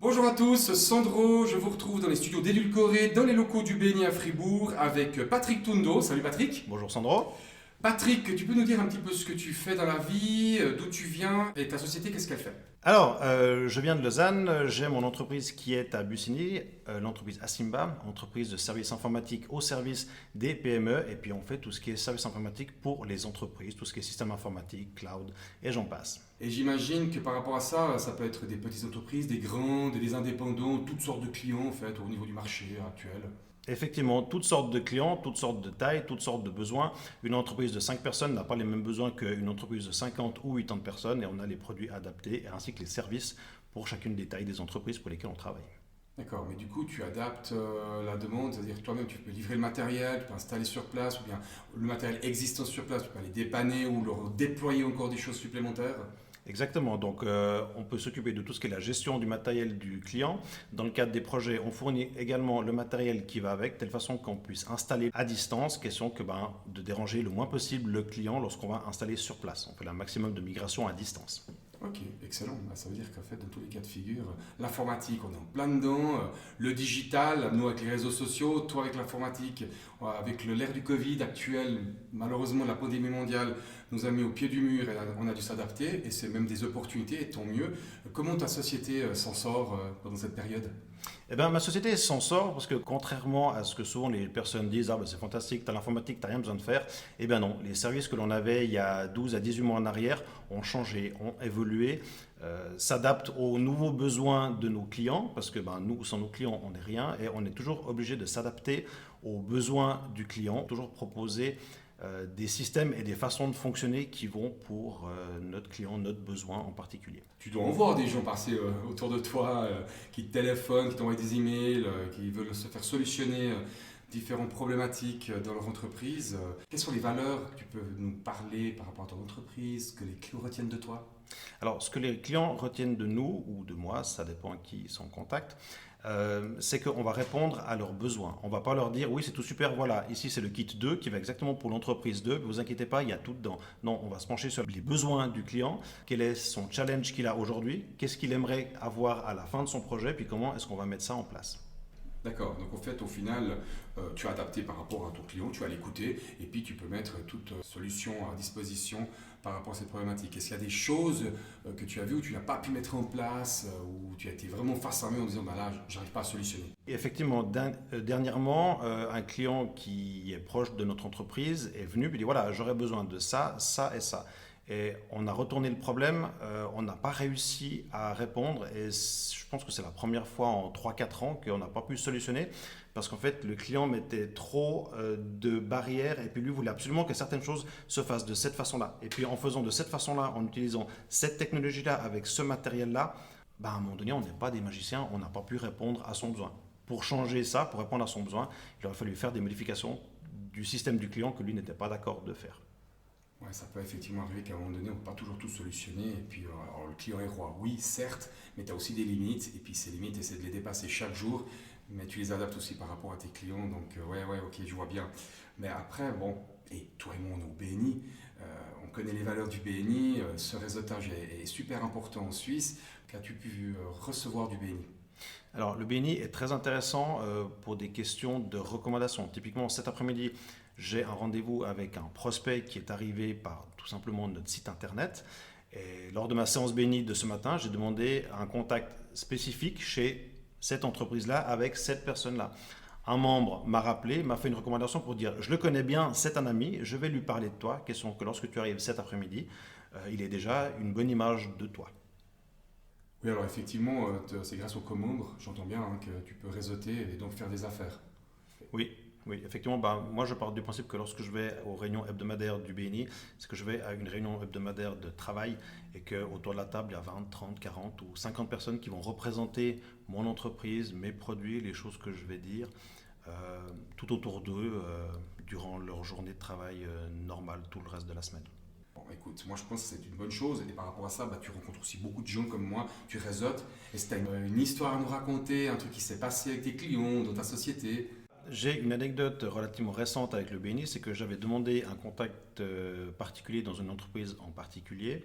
Bonjour à tous, Sandro, je vous retrouve dans les studios d'Édulcoré, dans les locaux du BNI à Fribourg, avec Patrick Tundo. Salut Patrick. Bonjour Sandro. Patrick, tu peux nous dire un petit peu ce que tu fais dans la vie, d'où tu viens et ta société, qu'est-ce qu'elle fait? Je viens de Lausanne, j'ai mon entreprise qui est à Bussigny, l'entreprise Asimba, entreprise de services informatiques au service des PME, et puis on fait tout ce qui est services informatiques pour les entreprises, tout ce qui est système informatique, cloud, et j'en passe. Et j'imagine que par rapport à ça, ça peut être des petites entreprises, des grandes, des indépendants, toutes sortes de clients en fait au niveau du marché actuel. Effectivement, toutes sortes de clients, toutes sortes de tailles, toutes sortes de besoins. Une entreprise de 5 personnes n'a pas les mêmes besoins qu'une entreprise de 50 ou 80 personnes, et on a les produits adaptés, ainsi que les services pour chacune des tailles des entreprises pour lesquelles on travaille. D'accord, mais du coup tu adaptes la demande, c'est-à-dire toi-même tu peux livrer le matériel, tu peux installer sur place, ou bien le matériel existant sur place, tu peux aller dépanner ou leur déployer encore des choses supplémentaires. Exactement, donc on peut s'occuper de tout ce qui est la gestion du matériel du client. Dans le cadre des projets, on fournit également le matériel qui va avec, de telle façon qu'on puisse installer à distance, question de déranger le moins possible le client lorsqu'on va installer sur place. On fait un maximum de migration à distance. Ok, excellent. Bah, ça veut dire qu'en fait, dans tous les cas de figure, l'informatique, on est en plein dedans. Le digital, nous avec les réseaux sociaux, toi avec l'informatique, avec l'ère du Covid actuel, malheureusement la pandémie mondiale nous a mis au pied du mur et on a dû s'adapter. Et c'est même des opportunités, et tant mieux. Comment ta société s'en sort pendant cette période? Eh bien, ma société s'en sort parce que contrairement à ce que souvent les personnes disent, ah ben c'est fantastique, tu as l'informatique, tu n'as rien besoin de faire, eh bien non, les services que l'on avait il y a 12 à 18 mois en arrière ont changé, ont évolué, s'adaptent aux nouveaux besoins de nos clients, parce que nous, sans nos clients, on n'est rien, et on est toujours obligé de s'adapter aux besoins du client, toujours proposer des systèmes et des façons de fonctionner qui vont pour notre client, notre besoin en particulier. Tu dois en voir des gens passer autour de toi qui te téléphonent, qui t'envoient des emails, qui veulent se faire solutionner différentes problématiques dans leur entreprise. Quelles sont les valeurs que tu peux nous parler par rapport à ton entreprise, que les clients retiennent de toi? Alors, ce que les clients retiennent de nous ou de moi, ça dépend à qui ils sont en contact, c'est qu'on va répondre à leurs besoins. On ne va pas leur dire oui, c'est tout super, voilà, ici c'est le kit 2 qui va exactement pour l'entreprise 2, ne vous inquiétez pas, il y a tout dedans. Non, on va se pencher sur les besoins du client, quel est son challenge qu'il a aujourd'hui, qu'est-ce qu'il aimerait avoir à la fin de son projet, puis comment est-ce qu'on va mettre ça en place. D'accord, donc en fait au final tu as adapté par rapport à ton client, tu vas l'écouter et puis tu peux mettre toute solution à disposition par rapport à cette problématique. Est-ce qu'il y a des choses que tu as vues où tu n'as pas pu mettre en place, où tu as été vraiment face à main en disant bah là j'arrive pas à solutionner? Et effectivement, dernièrement, un client qui est proche de notre entreprise est venu et dit voilà, j'aurais besoin de ça, ça et ça. Et on a retourné le problème, on n'a pas réussi à répondre et je pense que c'est la première fois en 3 4 ans qu'on n'a pas pu solutionner parce qu'en fait le client mettait trop de barrières et puis lui voulait absolument que certaines choses se fassent de cette façon-là. Et puis en faisant de cette façon-là, en utilisant cette technologie-là avec ce matériel-là, à un moment donné on n'est pas des magiciens, on n'a pas pu répondre à son besoin. Pour changer ça, pour répondre à son besoin, il aurait fallu faire des modifications du système du client que lui n'était pas d'accord de faire. Ouais, ça peut effectivement arriver qu'à un moment donné, on ne peut pas toujours tout solutionner. Et puis, alors, le client est roi, oui, certes, mais tu as aussi des limites. Et puis, ces limites, essaie de les dépasser chaque jour. Mais tu les adaptes aussi par rapport à tes clients. Donc, ouais, ok, je vois bien. Mais après, bon, et toi et moi, on est au BNI. On connaît les valeurs du BNI. Ce réseautage est super important en Suisse. Qu'as-tu pu recevoir du BNI? Alors, le BNI est très intéressant pour des questions de recommandation. Typiquement, cet après-midi, j'ai un rendez-vous avec un prospect qui est arrivé par tout simplement notre site internet. Et lors de ma séance BNI de ce matin, j'ai demandé un contact spécifique chez cette entreprise-là avec cette personne-là. Un membre m'a rappelé, m'a fait une recommandation pour dire je le connais bien, c'est un ami, je vais lui parler de toi. Question que lorsque tu arrives cet après-midi, il ait déjà une bonne image de toi. Oui, alors effectivement, c'est grâce au comombre, j'entends bien hein, que tu peux réseauter et donc faire des affaires. Oui, oui, effectivement, moi je pars du principe que lorsque je vais aux réunions hebdomadaires du BNI, c'est que je vais à une réunion hebdomadaire de travail et qu'autour de la table, il y a 20, 30, 40 ou 50 personnes qui vont représenter mon entreprise, mes produits, les choses que je vais dire, tout autour d'eux durant leur journée de travail normale, tout le reste de la semaine. Bon, écoute, moi je pense que c'est une bonne chose et par rapport à ça, tu rencontres aussi beaucoup de gens comme moi, tu réseautes. Et si tu as une histoire à nous raconter, un truc qui s'est passé avec tes clients, dans ta société. J'ai une anecdote relativement récente avec le BNI, c'est que j'avais demandé un contact particulier dans une entreprise en particulier.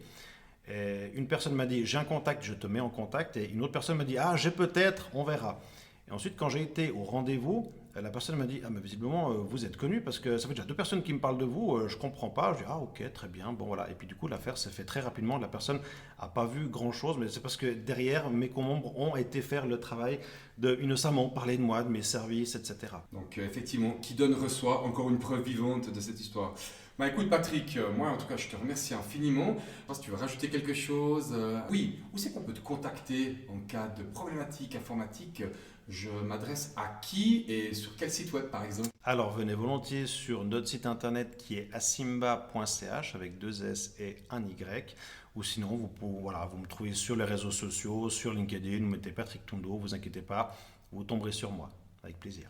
Et une personne m'a dit, j'ai un contact, je te mets en contact. Et une autre personne m'a dit, ah, j'ai peut-être, on verra. Et ensuite, quand j'ai été au rendez-vous, la personne m'a dit, ah, mais visiblement, vous êtes connu parce que ça fait déjà 2 personnes qui me parlent de vous, je comprends pas. Je dis, ah, ok, très bien, bon voilà. Et puis du coup, l'affaire s'est fait très rapidement. La personne n'a pas vu grand-chose, mais c'est parce que derrière, mes membres ont été faire le travail de innocemment parler de moi, de mes services, etc. Donc effectivement, qui donne reçoit, encore une preuve vivante de cette histoire. Bah écoute Patrick, moi en tout cas je te remercie infiniment. Je pense que tu veux rajouter quelque chose. Oui, où c'est qu'on peut te contacter en cas de problématique informatique? Je m'adresse à qui et sur quel site web par exemple? Alors, venez volontiers sur notre site internet qui est asimba.ch avec 2 S et un Y. Ou sinon, vous me trouvez sur les réseaux sociaux, sur LinkedIn, vous mettez Patrick Tondo, vous inquiétez pas, vous tomberez sur moi. Avec plaisir.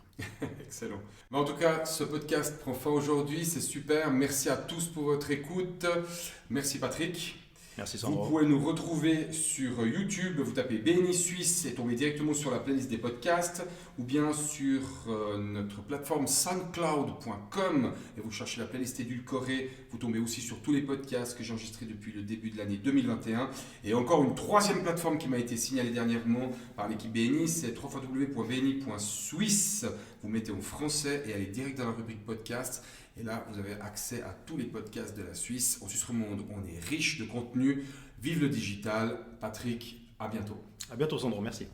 Excellent. Mais en tout cas, ce podcast prend fin aujourd'hui, c'est super. Merci à tous pour votre écoute. Merci Patrick. Merci Vous Sandro. pouvez nous retrouver sur YouTube, vous tapez BNI Suisse et tombez directement sur la playlist des podcasts ou bien sur notre plateforme soundcloud.com et vous cherchez la playlist édulcorée. Vous tombez aussi sur tous les podcasts que j'ai enregistrés depuis le début de l'année 2021. Et encore une 3e plateforme qui m'a été signalée dernièrement par l'équipe BNI, c'est www.bni.suisse. Vous mettez en français et allez direct dans la rubrique podcast. Et là, vous avez accès à tous les podcasts de la Suisse. Au Suisse Romande, on est riche de contenu. Vive le digital. Patrick, à bientôt. À bientôt Sandro, merci.